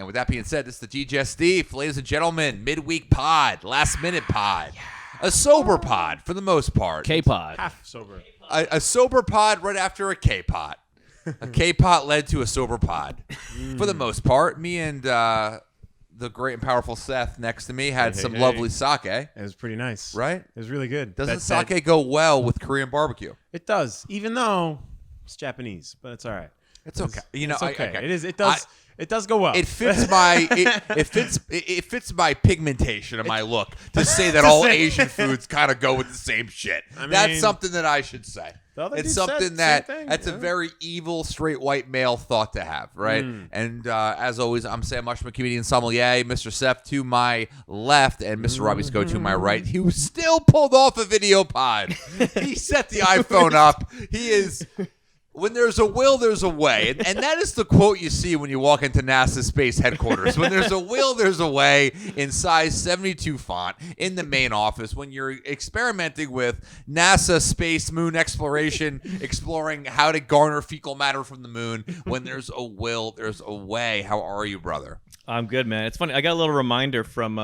With that being said, this is the Digestif, ladies and gentlemen, midweek pod, last minute pod, a sober pod for the most part. K-pod. Half sober. A sober pod right after a K-pot. A K-pot led to a sober pod. For the most part, me and the great and powerful Seth next to me had some lovely sake. It was pretty nice. Right? It was really good. Doesn't sake go well with Korean barbecue? It does, even though it's Japanese, but it's all right. It's okay. You know, it's okay. okay. It is. It does. It does go well. It fits my it fits my pigmentation and my look to say that all Asian foods kind of go with the same shit. That's something that I should say. It's something that's a very evil straight white male thought to have, right? And as always, I'm Sam Mushman, comedian sommelier, Mr. Seth to my left, and Mr. Robbie Sco to my right. He was still pulled off a video pod. He set the iPhone up. He is. When there's a will, there's a way. And that is the quote you see when you walk into NASA space headquarters. When there's a will, there's a way in size 72 font in the main office. When you're experimenting with NASA space moon exploration, exploring how to garner fecal matter from the moon. When there's a will, there's a way. How are you, brother? I'm good, man. It's funny. I got a little reminder from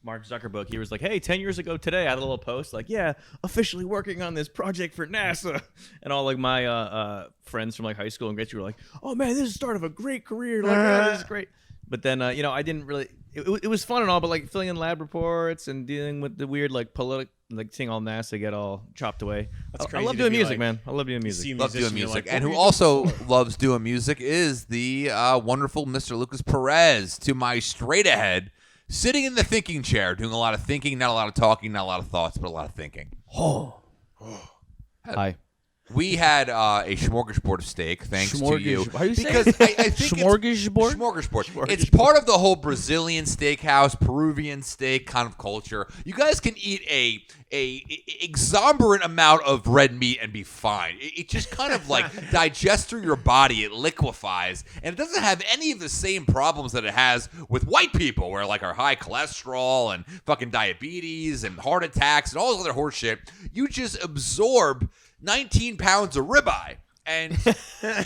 Mark Zuckerberg. He was like, hey, 10 years ago today, I had a little post like, yeah, officially working on this project for NASA. And all like my friends from like high school and grade school were like, oh, man, this is the start of a great career. Like, this is great. But then, I didn't really, it was fun and all, but like filling in lab reports and dealing with the weird like political, like seeing all NASA get all chopped away. That's I love doing music, man. I love doing music. Love doing music. And who also loves doing music is the wonderful Mr. Lucas Perez to my straight ahead. Sitting in the thinking chair, doing a lot of thinking, not a lot of talking, not a lot of thoughts, but a lot of thinking. Hi. We had a smorgasbord of steak, thanks to you. How you because say I think smorgasbord? Smorgasbord. It's part of the whole Brazilian steakhouse, Peruvian steak kind of culture. You guys can eat a exorbitant amount of red meat and be fine. It just kind of like digests through your body. It liquefies, and it doesn't have any of the same problems that it has with white people, where like our high cholesterol and fucking diabetes and heart attacks and all this other horse shit. You just absorb 19 pounds of ribeye, and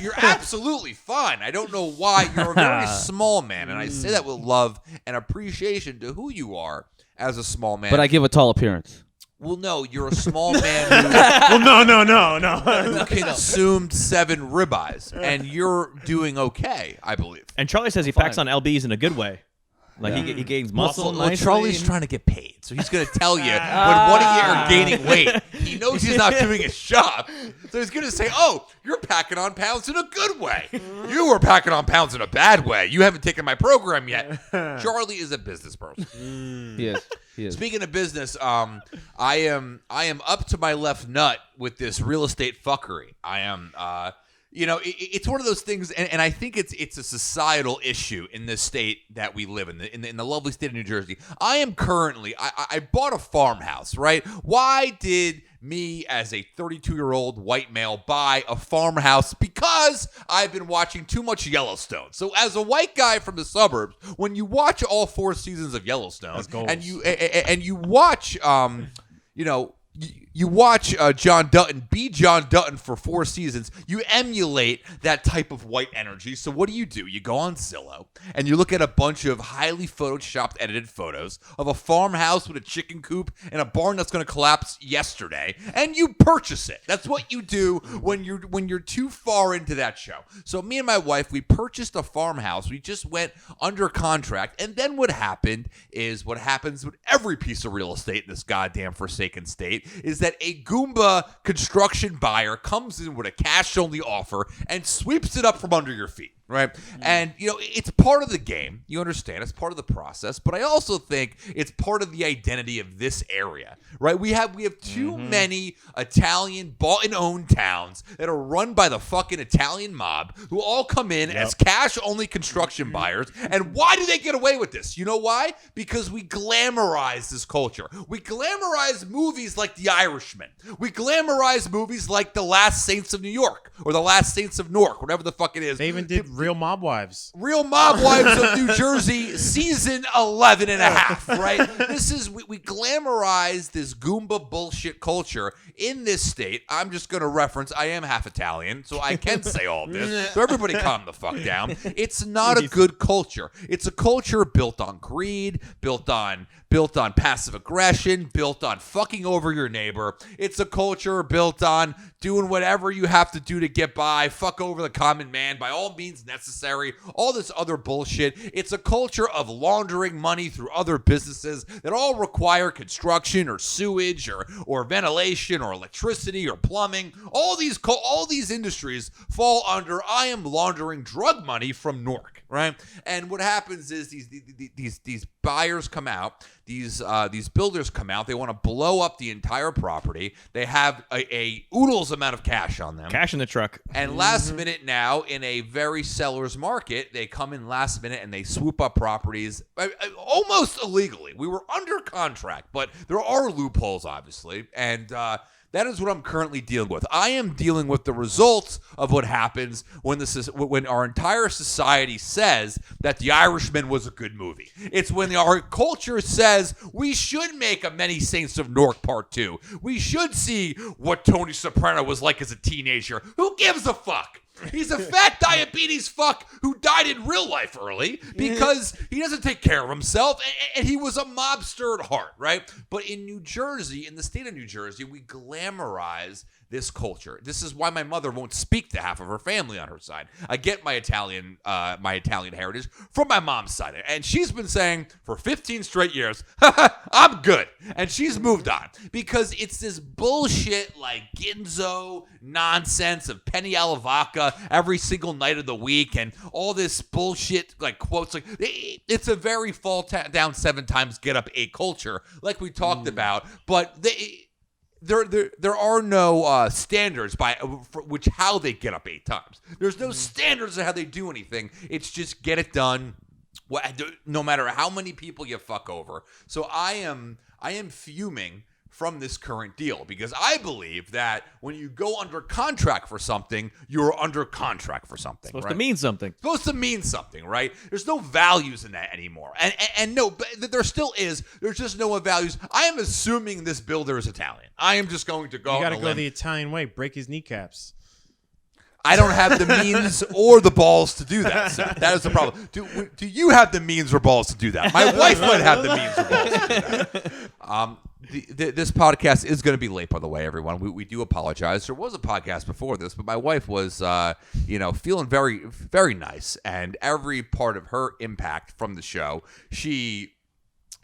you're absolutely fine. I don't know why. You're a very small man, and I say that with love and appreciation to who you are as a small man. But I give a tall appearance. Well, no, you're a small man who, no. who consumed 7 ribeyes, and you're doing okay, I believe. And Charlie says he packs on LBs in a good way. Like he gains muscle. Well, Charlie's trying to get paid, so he's going to tell you when one of you are gaining weight. He knows he's not doing his job, so he's going to say, "Oh, you're packing on pounds in a good way. You were packing on pounds in a bad way. You haven't taken my program yet." Charlie is a business person. He is. Speaking of business, I am up to my left nut with this real estate fuckery. I am. It's one of those things, and I think it's a societal issue in the state that we live in the lovely state of New Jersey. I am currently, I bought a farmhouse, right? Why did me as a 32-year-old white male buy a farmhouse? Because I've been watching too much Yellowstone. So as a white guy from the suburbs, when you watch all 4 seasons of Yellowstone, and you watch, you watch John Dutton be John Dutton for 4 seasons. You emulate that type of white energy. So what do? You go on Zillow and you look at a bunch of highly photoshopped, edited photos of a farmhouse with a chicken coop and a barn that's going to collapse yesterday, and you purchase it. That's what you do when you're too far into that show. So me and my wife, we purchased a farmhouse. We just went under contract, and then what happened is what happens with every piece of real estate in this goddamn forsaken state is that a Goomba construction buyer comes in with a cash-only offer and sweeps it up from under your feet. Right. And, it's part of the game. You understand. It's part of the process. But I also think it's part of the identity of this area. Right. We have too many Italian bought and owned towns that are run by the fucking Italian mob who all come in as cash only construction buyers. And why do they get away with this? You know why? Because we glamorize this culture. We glamorize movies like The Irishman. We glamorize movies like The Last Saints of New York or The Last Saints of Newark, whatever the fuck it is. They even did Real Mob Wives. Real Mob Wives of New Jersey, season 11 and a half, right? This is, we glamorize this Goomba bullshit culture in this state. I'm just going to reference, I am half Italian, so I can say all this. So everybody calm the fuck down. It's not a good culture. It's a culture built on greed, built on passive aggression, built on fucking over your neighbor. It's a culture built on doing whatever you have to do to get by, fuck over the common man by all means necessary, all this other bullshit. It's a culture of laundering money through other businesses that all require construction or sewage or ventilation or electricity or plumbing. All these industries fall under I am laundering drug money from Newark, right? And what happens is these buyers come out, these builders come out, they want to blow up the entire property. They have a oodles amount of cash on them. Cash in the truck. And last minute now, in a very seller's market, they come in last minute and they swoop up properties almost illegally. We were under contract, but there are loopholes, obviously, and that is what I'm currently dealing with. I am dealing with the results of what happens when our entire society says that The Irishman was a good movie. It's when our culture says we should make a Many Saints of Newark Part 2. We should see what Tony Soprano was like as a teenager. Who gives a fuck? He's a fat diabetes fuck who died in real life early because he doesn't take care of himself, and he was a mobster at heart, right? But in New Jersey, in the state of New Jersey, we glamorize this culture. This is why my mother won't speak to half of her family on her side. I get my Italian heritage from my mom's side, and she's been saying for 15 straight years, I'm good, and she's moved on because it's this bullshit like Ginzo nonsense of Penny Alavaca every single night of the week, and all this bullshit like quotes. Like it's a very fall down 7 times, get up 8 culture, like we talked about, but There are no standards for how they get up 8 times. There's no standards of how they do anything. It's just get it done, no matter how many people you fuck over. So I am fuming from this current deal because I believe that when you go under contract for something, you're under contract for something. Supposed right? to mean something. Supposed to mean something, right? There's no values in that anymore. And no, but there still is. There's just no values. I am assuming this builder is Italian. I am just going to go. You got to go the Italian way. Break his kneecaps. I don't have the means or the balls to do that, Seth. That is the problem. Do you have the means or balls to do that? My wife might have the means or balls to do that. This podcast is going to be late, by the way, everyone. We do apologize. There was a podcast before this, but my wife was, feeling very, very nice, and every part of her impact from the show, she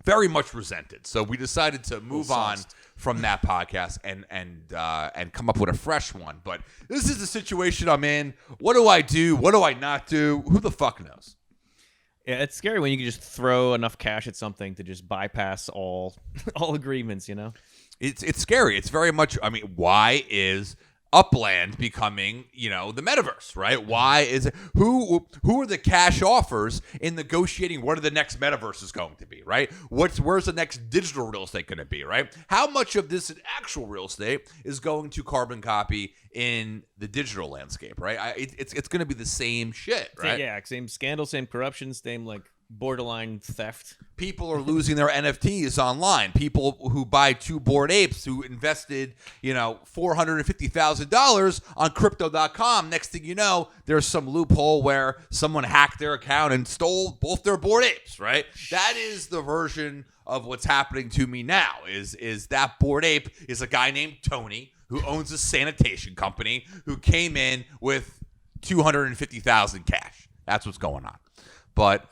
very much resented. So we decided to move on from that podcast and come up with a fresh one. But this is the situation I'm in. What do I do? What do I not do? Who the fuck knows? Yeah, it's scary when you can just throw enough cash at something to just bypass all agreements, you know? It's scary. It's very much, why is Upland becoming, the metaverse, right? Why is it, who are the cash offers in negotiating what are the next metaverses going to be, right? Where's the next digital real estate going to be, right? How much of this actual real estate is going to carbon copy in the digital landscape, right? It's going to be the same shit, right? Yeah, same scandal, same corruption, same like borderline theft. People are losing their NFTs online. People who buy 2 Bored Apes who invested, $450,000 on crypto.com. Next thing you know, there's some loophole where someone hacked their account and stole both their Bored Apes, right? That is the version of what's happening to me now is that Bored Ape is a guy named Tony who owns a sanitation company who came in with $250,000 cash. That's what's going on. But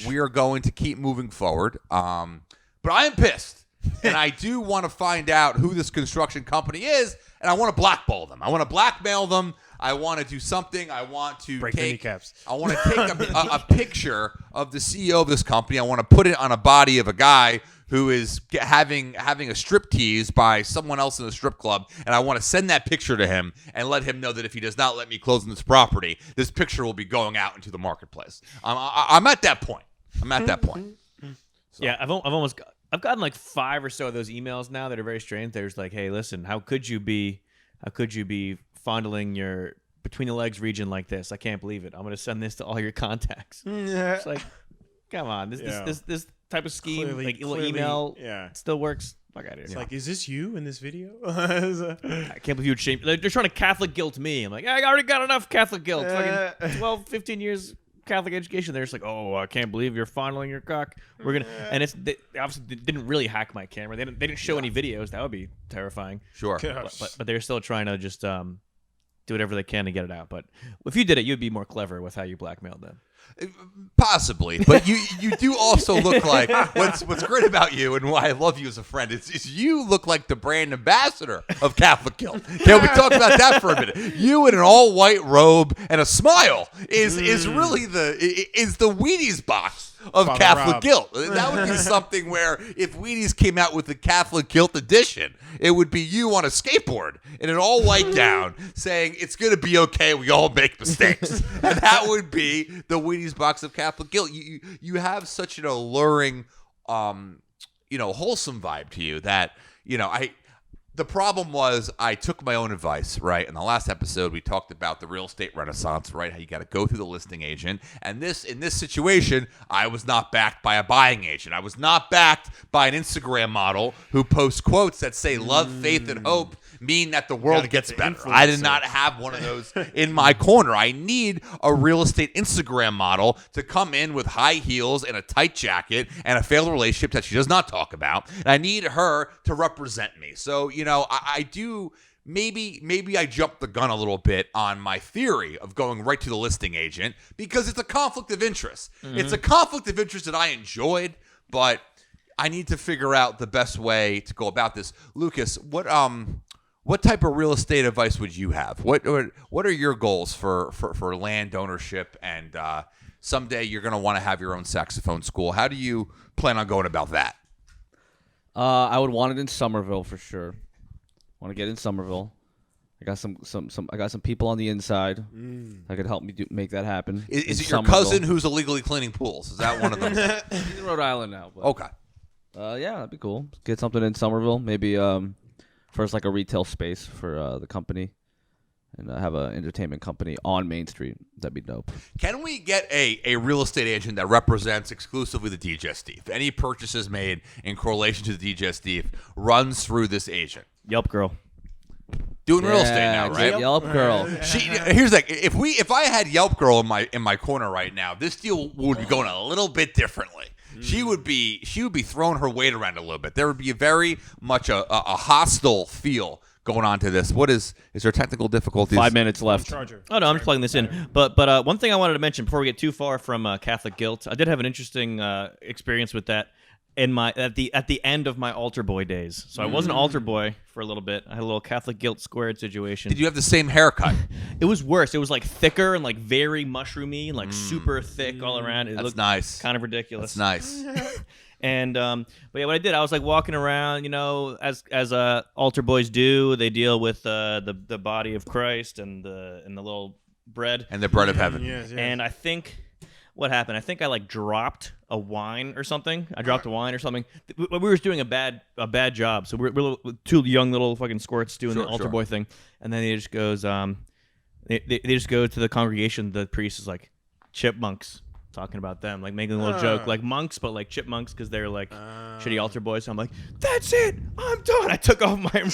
we are going to keep moving forward. But I am pissed. And I do want to find out who this construction company is, and I want to blackball them. I want to blackmail them. I want to do something. I want to break their kneecaps. I want to take a picture of the CEO of this company. I want to put it on a body of a guy who is having a strip tease by someone else in the strip club, and I want to send that picture to him and let him know that if he does not let me close on this property, this picture will be going out into the marketplace. I'm at that point. So. Yeah, I've gotten like 5 or so of those emails now that are very strange. There's like, hey, listen, how could you be fondling your between the legs region like this. I can't believe it. I'm gonna send this to all your contacts. It's like, come on, this type of scheme, like little email, still works. Fuck out of here. It's like, is this you in this video? I can't believe you would shame. They're trying to Catholic guilt me. I'm like, I already got enough Catholic guilt. Fucking 12, 15 years Catholic education. They're just like, oh, I can't believe you're fondling your cock. We're gonna, and they obviously didn't really hack my camera. They didn't show any videos. That would be terrifying. Sure, but they're still trying to just do whatever they can to get it out. But if you did it, you'd be more clever with how you blackmailed them. Possibly, but you do also look like what's great about you and why I love you as a friend is you look like the brand ambassador of Catholic guilt. Can we talk about that for a minute? You in an all white robe and a smile is really the Wheaties box of Father Catholic Rob. guilt. That would be something where if Wheaties came out with the Catholic guilt edition, it would be you on a skateboard in an all white gown saying it's going to be okay. We all make mistakes, and that would be the Wheaties box of Catholic guilt. You have such an alluring, wholesome vibe to you that The problem was I took my own advice, right? In the last episode, we talked about the real estate renaissance, right? How you got to go through the listing agent. And in this situation, I was not backed by a buying agent. I was not backed by an Instagram model who posts quotes that say love, faith, and hope mean that the world gets better. I did not have one of those in my corner. I need a real estate Instagram model to come in with high heels and a tight jacket and a failed relationship that she does not talk about. And I need her to represent me. So, I do maybe I jumped the gun a little bit on my theory of going right to the listing agent because it's a conflict of interest. Mm-hmm. It's a conflict of interest that I enjoyed, but I need to figure out the best way to go about this. Lucas, what type of real estate advice would you have? What are your goals for land ownership? And someday you're going to want to have your own saxophone school. How do you plan on going about that? I would want it in Somerville for sure. Want to get in Somerville. I got some people on the inside that could help me make that happen. Is it your cousin who's illegally cleaning pools? Is that one of them? He's in Rhode Island now. But, okay. Yeah, that'd be cool. Get something in Somerville. Maybe first like a retail space for the company, and have an entertainment company on Main Street. That'd be dope. Can we get a real estate agent that represents exclusively the Digestif? Any purchases made in correlation to the Digestif runs through this agent. Yelp girl. Doing real estate now, right? Yelp girl. Here's the thing. If I had Yelp girl in my corner right now, this deal would be going a little bit differently. She would be throwing her weight around a little bit. There would be very much a hostile feel going on to this. Is there technical difficulties? 5 minutes left. Oh no, I'm just plugging this in. But one thing I wanted to mention before we get too far from Catholic guilt, I did have an interesting experience with that in at the end of my altar boy days. So I was an altar boy for a little bit. I had a little Catholic guilt squared situation. Did you have the same haircut? It was worse. It was like thicker and like very mushroomy and like super thick all around. It looked nice. Kind of ridiculous. That's nice. And but yeah, what I did, I was like walking around, as altar boys do. They deal with the body of Christ and the little bread and the bread of heaven. Yes. And I think what happened, I think I like dropped a wine or something. I dropped a wine or something. We were doing a bad job. So we're two young little fucking squirts doing the altar boy thing, and then he just goes, they just go to the congregation. The priest is like, chipmunks. Talking about them, like making a little joke, like monks, but like chipmunks because they're like shitty altar boys. So I'm like, that's it, I'm done. I took off my robe.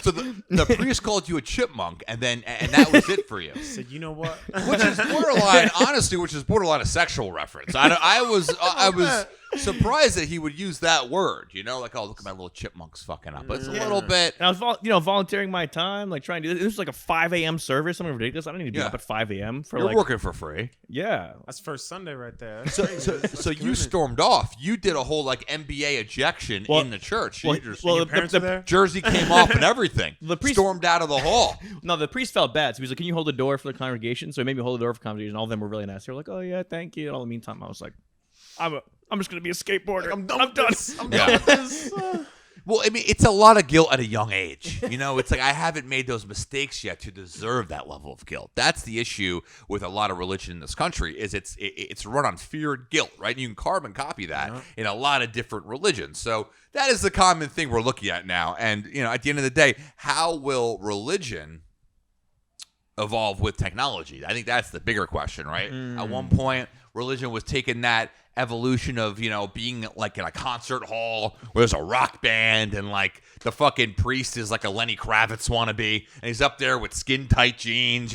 So the priest called you a chipmunk, and that was it for you. So you know what? Which is borderline a sexual reference. I was surprised that he would use that word. Like, oh, look at my little chipmunks fucking up. But it's a little bit. And I was, volunteering my time, like trying to do this. It was like a 5 a.m. service, something ridiculous. I don't need to be up at 5 a.m. for You're working for free. Yeah. That's first Sunday right there. So you stormed off. You did a whole like NBA ejection in the church. Your parents were there? Jersey came off and everything. The priest stormed out of the hall. No, the priest felt bad. So he was like, can you hold the door for the congregation? So he made me hold the door for the congregation. All of them were really nice. They were like, oh yeah, thank you. And all the meantime, I was like, I'm just gonna be a skateboarder. I'm done. I'm done with this. Well, I mean, it's a lot of guilt at a young age. It's like I haven't made those mistakes yet to deserve that level of guilt. That's the issue with a lot of religion in this country is it's run on fear and guilt, right? And you can carbon copy that in a lot of different religions. So that is the common thing we're looking at now. And, at the end of the day, how will religion evolve with technology? I think that's the bigger question, right? At one point, religion was taking that evolution of, being like in a concert hall where there's a rock band and like the fucking priest is like a Lenny Kravitz wannabe and he's up there with skin tight jeans,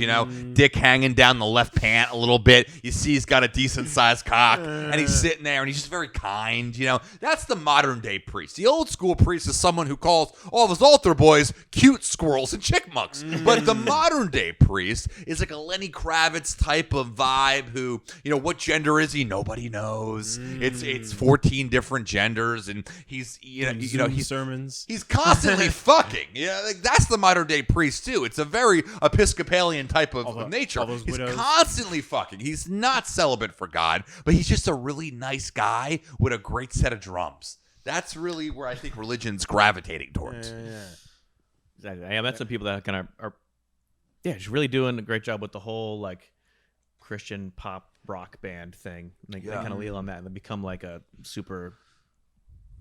dick hanging down the left pant a little bit. You see he's got a decent sized cock and he's sitting there and he's just very kind, That's the modern day priest. The old school priest is someone who calls all of his altar boys cute squirrels and chickmucks. But the modern day priest is like a Lenny Kravitz type of vibe who, what gender is he? Nobody knows. It's 14 different genders, and he's he's sermons. He's constantly fucking. That's the modern day priest too. It's a very Episcopalian type of nature. He's widows. Constantly fucking. He's not celibate for God, but he's just a really nice guy with a great set of drums. That's really where I think religion's gravitating towards. Exactly. I met some people that kind of are just really doing a great job with the whole like Christian pop rock band thing. They kind of lean on that and they become like a super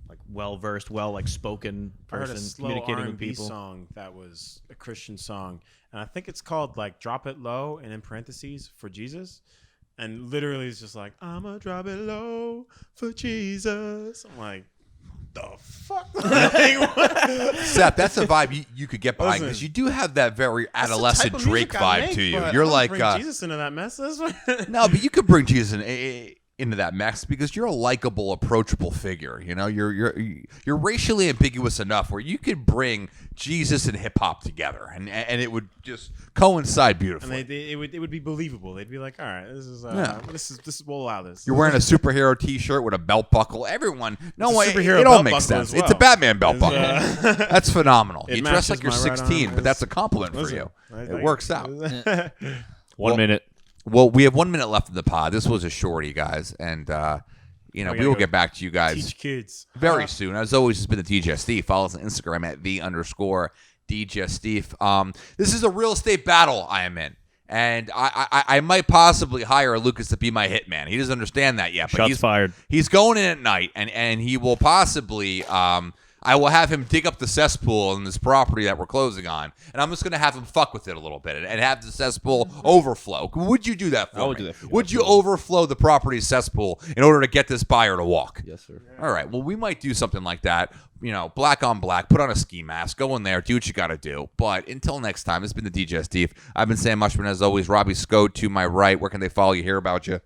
like well-versed, spoken person I heard a slow communicating R&B with people. song that was a Christian song, and I think it's called like "Drop It Low" and in parentheses for Jesus, and literally it's just like "I'ma drop it low for Jesus." I'm like, the fuck? Seth, that's a vibe you could get behind because you do have that very adolescent Drake vibe to you. You're like bring Jesus into that mess. no, but you could bring Jesus into that mess because you're a likable, approachable figure. You're racially ambiguous enough where you could bring Jesus and hip hop together, and it would just coincide beautifully. And it would be believable. They'd be like, all right, this is we'll allow this. You're wearing a superhero T-shirt with a belt buckle. Everyone, superhero it all belt makes buckle sense. as well. It's a Batman belt buckle. That's phenomenal. It You dress matches like you're my right 16, arm. but that's a compliment for Listen, you. I It think- works out. 1 minute. Well, we have 1 minute left in the pod. This was a shorty, guys, and we gotta will go get back to you guys Teach kids. very soon. As always, it's been the Digestif. Follow us on Instagram at _Digestif. This is a real estate battle I am in. And I might possibly hire Lucas to be my hitman. He doesn't understand that yet. But Shots fired. He's going in at night, and he will possibly I will have him dig up the cesspool in this property that we're closing on, and I'm just going to have him fuck with it a little bit and have the cesspool overflow. Would you do that for me? I would do that for you, Would you overflow the property's cesspool in order to get this buyer to walk? Yes, sir. All right. Well, we might do something like that. Black on black. Put on a ski mask. Go in there. Do what you got to do. But until next time, it's been the Digestif. I've been Sam Mushman, as always. Robbie Sco to my right. Where can they follow you, hear about you?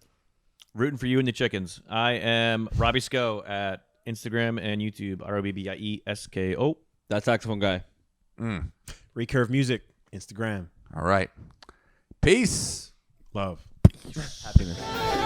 Rooting for you and the chickens. I am Robbie Sco at Instagram and YouTube. ROBBIESKO. That saxophone guy. Recurve Music, Instagram. All right. Peace. Love. Happiness.